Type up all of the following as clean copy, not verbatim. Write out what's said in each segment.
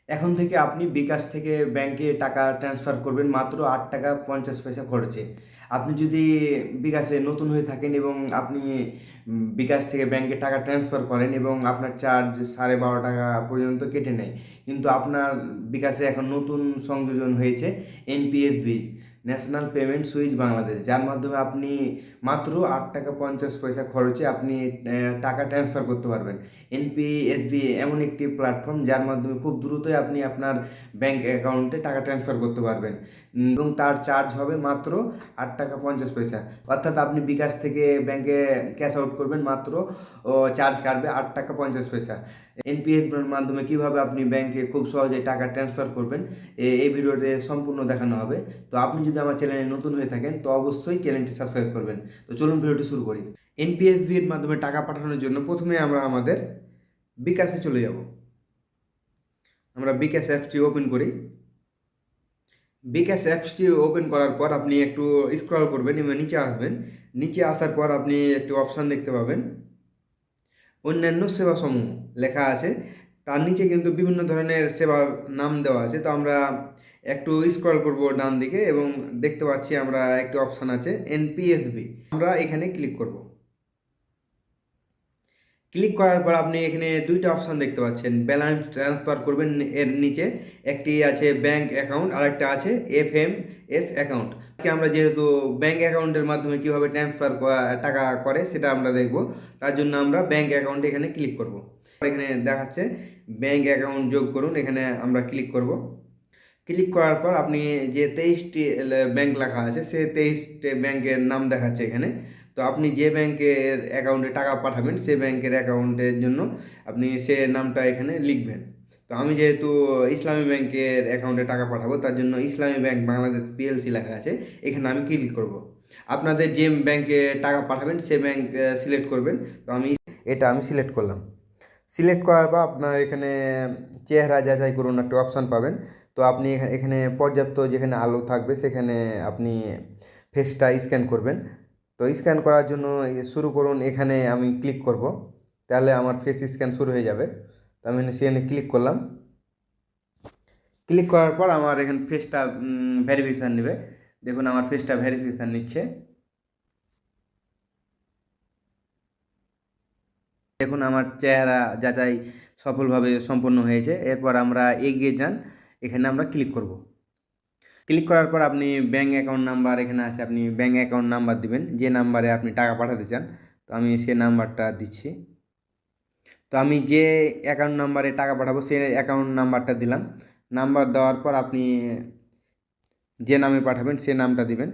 এখন থেকে আপনি বিকাশ থেকে ব্যাংকে টাকা ট্রান্সফার করবেন মাত্র 8 টাকা 50 পয়সা খরচে। আপনি যদি বিকাশে নতুন হয়ে থাকেন এবং আপনি বিকাশ থেকে ব্যাংকে টাকা ট্রান্সফার করেন এবং আপনার চার্জ 12.5 টাকা পর্যন্ত কেটে নেয়, কিন্তু আপনার বিকাশে এখন নতুন সংযোজন হয়েছে NPSB, national payment switch Bangladesh, যার মাধ্যমে আপনি মাত্র 8 টাকা 50 পয়সা খরচে আপনি টাকা ট্রান্সফার করতে পারবেন। এনপিএসবি এমন একটি প্ল্যাটফর্ম যার মাধ্যমে খুব দ্রুতই আপনি আপনার ব্যাংক অ্যাকাউন্টে টাকা ট্রান্সফার করতে পারবেন এবং তার চার্জ হবে মাত্র 8 টাকা 50 পয়সা। অর্থাৎ আপনি বিকাশ থেকে ব্যাংকে ক্যাশ আউট করবেন, মাত্র চার্জ কাটবে 8 টাকা 50 পয়সা। এনপিএসবির মাধ্যমে কিভাবে আপনি ব্যাংকে খুব সহজে টাকা ট্রান্সফার করবেন এই ভিডিওতে সম্পূর্ণ দেখানো হবে। তো আপনি যদি আমার চ্যানেলে নতুন হয়ে থাকেন তো অবশ্যই চ্যানেলটি সাবস্ক্রাইব করবেন। তো চলুন ভিডিওটি শুরু করি। এনপিএসবির মাধ্যমে টাকা পাঠানোর জন্য প্রথমে আমরা আমাদের বিকাশে চলে যাব। আমরা বিকাশ অ্যাপসটি ওপেন করি। বিকাশ অ্যাপসটি ওপেন করার পর আপনি একটু স্ক্রল করবেন এবং নিচে আসবেন। নিচে আসার পর আপনি একটি অপশান দেখতে পাবেন, অন্যান্য সেবাসমূহ লেখা আছে। তার নিচে কিন্তু বিভিন্ন ধরনের সেবার নাম দেওয়া আছে। তো আমরা একটু স্ক্রল করব ডান দিকে এবং দেখতে পাচ্ছি আমরা একটি অপশান আছে এনপিএসবি। আমরা এখানে ক্লিক করব। ক্লিক করার পর আপনি এখানে দুইটা অপশান দেখতে পাচ্ছেন, ব্যালেন্স ট্রান্সফার করবেন এর নিচে একটি আছে ব্যাংক অ্যাকাউন্ট আর একটা আছে এফএমএস অ্যাকাউন্ট। আজকে আমরা যেহেতু ব্যাংক অ্যাকাউন্টের মাধ্যমে কীভাবে ট্রান্সফার টাকা করে সেটা আমরা দেখব। তার জন্য আমরা ব্যাংক অ্যাকাউন্টে এখানে ক্লিক করব। এখানে দেখাচ্ছে ব্যাংক অ্যাকাউন্ট যোগ করুন, এখানে আমরা ক্লিক করব। ক্লিক করার পর আপনি যে 23টি ব্যাংক লেখা আছে সে 23টি ব্যাংকের নাম দেখাচ্ছে এখানে। তো আপনি যে ব্যাংকের অ্যাকাউন্টে টাকা পাঠাবেন সে ব্যাংকের অ্যাকাউন্টের জন্য আপনি সে নামটা এখানে লিখবেন। তো আমি যেহেতু ইসলামী ব্যাংকের অ্যাকাউন্টে টাকা পাঠাবো তার জন্য ইসলামী ব্যাংক বাংলাদেশ পিএলসি লেখা আছে, এখানে আমি ক্লিক করব। আপনাদের যে ব্যাংকে টাকা পাঠাবেন সে ব্যাংক সিলেক্ট করবেন। তো আমি সিলেক্ট করলাম। সিলেক্ট করার পর আপনার এখানে চেহারা যাচাই করুন একটা অপশান পাবেন। তো আপনি এখানে পর্যাপ্ত যেখানে আলো থাকবে সেখানে আপনি ফেসটা স্ক্যান করবেন। তো স্ক্যান করার জন্য শুরু করুন, এখানে আমি ক্লিক করব, তাহলে আমার ফেস স্ক্যান শুরু হয়ে যাবে। তো আমি সেখানে ক্লিক করলাম। ক্লিক করার পর আমার এখানে ফেসটা ভেরিফিকেশান নেবে। দেখুন আমার ফেসটা ভেরিফিকেশান নিচ্ছে। দেখুন আমার চেহারা যাচাই সফলভাবে সম্পন্ন হয়েছে। এরপর আমরা এগিয়ে যান, এখানে আমরা ক্লিক করব। ক্লিক করার পর আপনি ব্যাঙ্ক অ্যাকাউন্ট নাম্বার এখানে আছে, আপনি ব্যাঙ্ক অ্যাকাউন্ট নাম্বার দিবেন যে নাম্বারে আপনি টাকা পাঠাতে চান। তো আমি সে নাম্বারটা দিচ্ছি। তো আমি যে অ্যাকাউন্ট নাম্বারে টাকা পাঠাবো সে অ্যাকাউন্ট নাম্বারটা দিলাম। নাম্বার দেওয়ার পর আপনি যে নামে পাঠাবেন সে নামটা দিবেন।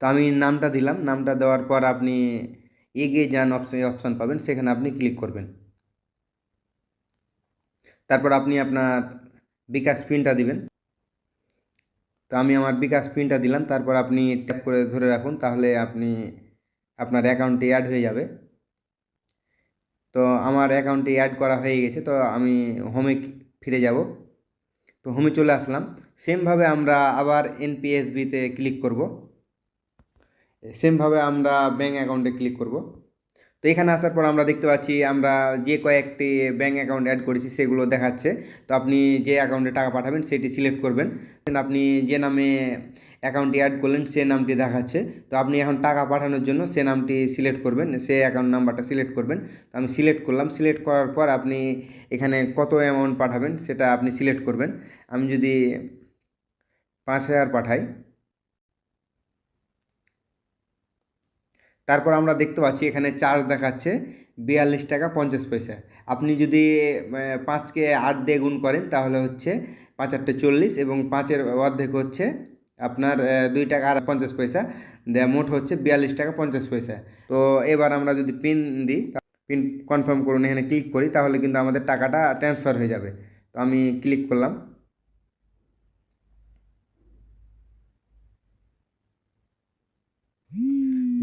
তো আমি নামটা দিলাম। নামটা দেওয়ার পর আপনি এগিয়ে যান অপশান পাবেন, সেখানে আপনি ক্লিক করবেন। তারপর আপনি আপনার বিকাশ পিনটা দিবেন। তো আমি আমার বিকাশ পিনটা দিলাম। তারপর আপনি ট্যাপ করে ধরে রাখুন, তাহলে আপনার অ্যাকাউন্টে অ্যাড হয়ে যাবে। তো আমার অ্যাকাউন্টে অ্যাড করা হয়ে গেছে। তো আমি হোমে ফিরে যাব। তো হোমে চলে আসলাম। সেমভাবে আমরা আবার এনপিএসবিতে ক্লিক করব। সেমভাবে আমরা ব্যাঙ্ক অ্যাকাউন্টে ক্লিক করব। তো এখানে আসার পর আমরা দেখতে পাচ্ছি আমরা যে কয়েকটি ব্যাঙ্ক অ্যাকাউন্ট অ্যাড করেছি সেগুলো দেখাচ্ছে। তো আপনি যে অ্যাকাউন্টে টাকা পাঠাবেন সেটি সিলেক্ট করবেন। আপনি যে নামে অ্যাকাউন্টটি অ্যাড করলেন সে নামটি দেখাচ্ছে। তো আপনি এখন টাকা পাঠানোর জন্য সে নামটি সিলেক্ট করবেন, সে অ্যাকাউন্ট নাম্বারটা সিলেক্ট করবেন। তো আমি সিলেক্ট করলাম। সিলেক্ট করার পর আপনি এখানে কত অ্যামাউন্ট পাঠাবেন সেটা আপনি সিলেক্ট করবেন। আমি যদি 5,000 পাঠাই, তারপর আমরা দেখতে পাচ্ছি এখানে চার্জ দেখাচ্ছে 42 টাকা 50 পয়সা। আপনি যদি 5কে 8 দিয়ে গুণ করেন তাহলে হচ্ছে 5 × 8 = 40 এবং 5-এর অর্ধেক হচ্ছে আপনার 2 টাকা আর 50 পয়সা, মোট হচ্ছে 42 টাকা 50 পয়সা। তো এবার আমরা যদি পিন দিই, পিন কনফার্ম করুন এখানে ক্লিক করি, তাহলে কিন্তু আমাদের টাকাটা ট্রান্সফার হয়ে যাবে। তো আমি ক্লিক করলাম।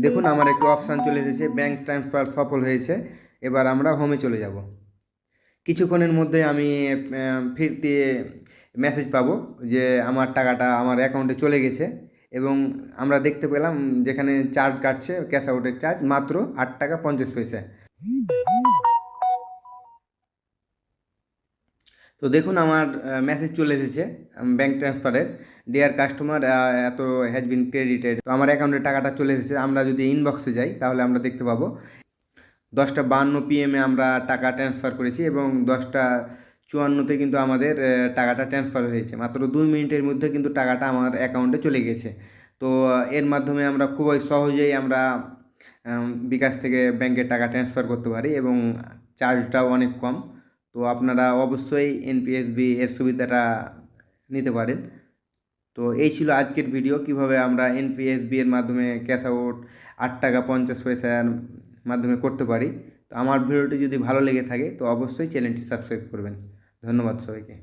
দেখুন আমার একটু অপশান চলে এসেছে, ব্যাঙ্ক ট্রান্সফার সফল হয়েছে। এবার আমরা হোমে চলে যাব। কিছুক্ষণের মধ্যে আমি ফিরতে মেসেজ পাবো যে আমার টাকাটা আমার অ্যাকাউন্টে চলে গেছে এবং আমরা দেখতে পেলাম যেখানে চার্জ কাটছে ক্যাশ আউটের চার্জ মাত্র 8 টাকা 50 পয়সা। তো দেখুন আমার মেসেজ চলে এসেছে ব্যাঙ্ক ট্রান্সফারের, ডিয়ার কাস্টমার এত হ্যাজ বিন ক্রেডিটেড। তো আমার অ্যাকাউন্টে টাকাটা চলে এসেছে। আমরা যদি ইনবক্সে যাই তাহলে আমরা দেখতে পাবো 10টা 52 PM আমরা টাকা ট্রান্সফার করেছি এবং 10টা 54-তে কিন্তু আমাদের টাকাটা ট্রান্সফার হয়েছে। মাত্র 2 মিনিটের মধ্যে কিন্তু টাকাটা আমার অ্যাকাউন্টে চলে গেছে। তো এর মাধ্যমে আমরা খুবই সহজেই আমরা বিকাশ থেকে ব্যাংকে টাকা ট্রান্সফার করতে পারি এবং চার্জটাও অনেক কম। তো আপনারা অবশ্যই এনপিএসবি এর সুবিধাটা নিতে পারেন। তো এই ছিল আজকের ভিডিও, কিভাবে আমরা এনপিএসবি এর মাধ্যমে ক্যাশ আউট 8 টাকা 50 পয়সার মাধ্যমে করতে পারি। তো আমার ভিডিওটি যদি ভালো লেগে থাকে তো অবশ্যই চ্যানেলটি সাবস্ক্রাইব করবেন। ধন্যবাদ সবাইকে।